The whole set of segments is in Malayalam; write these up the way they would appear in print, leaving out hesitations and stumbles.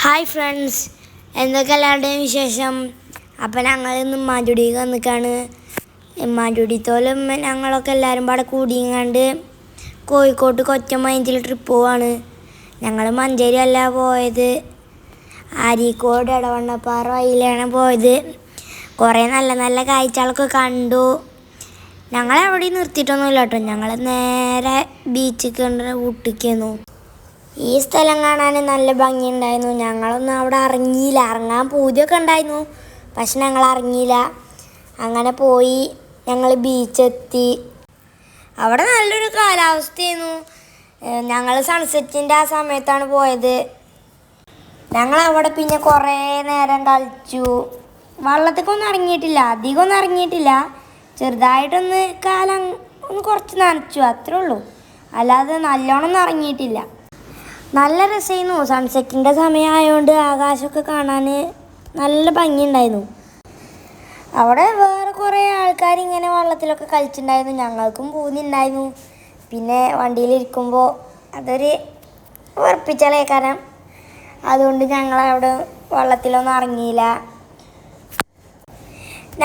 ഹായ് ഫ്രണ്ട്സ്, എന്തൊക്കെ എല്ലാവരുടെയും വിശേഷം? അപ്പം ഞങ്ങൾ ഇന്ന് ഉമ്മാൻചുടിക്ക് വന്നിക്കാണ്. ഉമ്മാൻചുടിത്തോലും ഞങ്ങളൊക്കെ എല്ലാവരും പാടെ കൂടിയങ്ങാണ്ട് കോഴിക്കോട്ട് കൊച്ചമൈഞ്ചിൽ ട്രിപ്പ് പോവാണ്. ഞങ്ങൾ മഞ്ചേരി അല്ല പോയത്, അരീക്കോട് ഇടവണ്ണപ്പാറ വഴിയിലാണ് പോയത്. കുറേ നല്ല നല്ല കാഴ്ചകളൊക്കെ കണ്ടു. ഞങ്ങളെവിടെയും നിർത്തിയിട്ടൊന്നുമില്ല കേട്ടോ. ഞങ്ങൾ നേരെ ബീച്ചിൽ കണ്ട് ഊട്ടിക്കുന്നു. ഈ സ്ഥലം കാണാൻ നല്ല ഭംഗിയുണ്ടായിരുന്നു. ഞങ്ങളൊന്നും അവിടെ ഇറങ്ങിയില്ല. ഇറങ്ങാൻ പൂതിയൊക്കെ ഉണ്ടായിരുന്നു, പക്ഷെ ഞങ്ങൾ ഇറങ്ങിയില്ല. അങ്ങനെ പോയി ഞങ്ങൾ ബീച്ചെത്തി. അവിടെ നല്ലൊരു കാലാവസ്ഥയായിരുന്നു. ഞങ്ങൾ സൺസെറ്റിൻ്റെ ആ സമയത്താണ് പോയത്. ഞങ്ങളവിടെ പിന്നെ കുറേ നേരം കളിച്ചു. വെള്ളത്തേക്കൊന്നും ഇറങ്ങിയിട്ടില്ല, അധികമൊന്നും ഇറങ്ങിയിട്ടില്ല. ചെറുതായിട്ടൊന്ന് കാലം ഒന്ന് കുറച്ച് നനച്ചു, അത്രേ ഉള്ളൂ. അല്ലാതെ നല്ലോണം ഒന്നും ഇറങ്ങിയിട്ടില്ല. നല്ല രസമായിരുന്നു. സൺസെറ്റിൻ്റെ സമയമായതുകൊണ്ട് ആകാശമൊക്കെ കാണാൻ നല്ല ഭംഗിയുണ്ടായിരുന്നു. അവിടെ വേറെ കുറേ ആൾക്കാർ ഇങ്ങനെ വെള്ളത്തിലൊക്കെ കളിച്ചിട്ടുണ്ടായിരുന്നു. ഞങ്ങൾക്കും പൂതിയുണ്ടായിരുന്നു. പിന്നെ വണ്ടിയിലിരിക്കുമ്പോൾ അതൊരു ഉറപ്പിച്ചാലേക്കാരം. അതുകൊണ്ട് ഞങ്ങളവിടെ വെള്ളത്തിലൊന്നും ഇറങ്ങിയില്ല.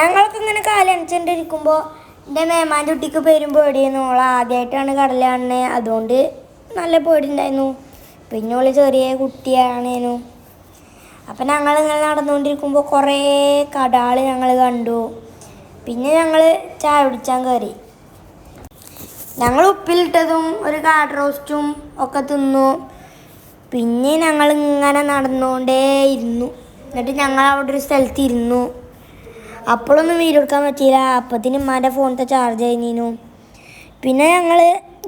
ഞങ്ങൾക്ക് ഇങ്ങനെ കാലനച്ചുകൊണ്ടിരിക്കുമ്പോൾ എൻ്റെ മേമാൻ്റെ കുട്ടിക്ക് പേരും പേടിയായിരുന്നു. ഓൾ ആദ്യമായിട്ടാണ് കടൽ കാണുന്നത്, അതുകൊണ്ട് നല്ല പേടിയുണ്ടായിരുന്നു. പിന്നെ ഓള് ചെറിയ കുട്ടിയാണേനു. അപ്പം ഞങ്ങളിങ്ങനെ നടന്നുകൊണ്ടിരിക്കുമ്പോൾ കുറേ കടകൾ ഞങ്ങൾ കണ്ടു. പിന്നെ ഞങ്ങൾ ചായ കുടിച്ചാൻ കയറി. ഞങ്ങൾ ഉപ്പിലിട്ടതും ഒരു കാട റോസ്റ്റും ഒക്കെ തിന്നു. പിന്നെ ഞങ്ങളിങ്ങനെ നടന്നുകൊണ്ടേ ഇരുന്നു. എന്നിട്ട് ഞങ്ങൾ അവിടെ ഒരു സ്ഥലത്ത് ഇരുന്നു. അപ്പോഴൊന്നും വീഡിയോ എടുക്കാൻ പറ്റിയില്ല. അപ്പത്തിന് ഉമ്മാൻ്റെ ഫോണിലത്തെ ചാർജ് കഴിഞ്ഞു. പിന്നെ ഞങ്ങൾ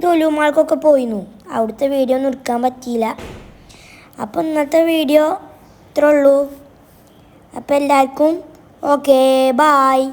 ലുലുമാൾക്കൊക്കെ പോയിരുന്നു. അവിടുത്തെ വീഡിയോ ഒന്നും എടുക്കാൻ പറ്റിയില്ല. അപ്പോൾ ഇന്നത്തെ വീഡിയോ ഇത്രേ ഉള്ളൂ. അപ്പോൾ എല്ലാവർക്കും ഓക്കേ, ബായ്.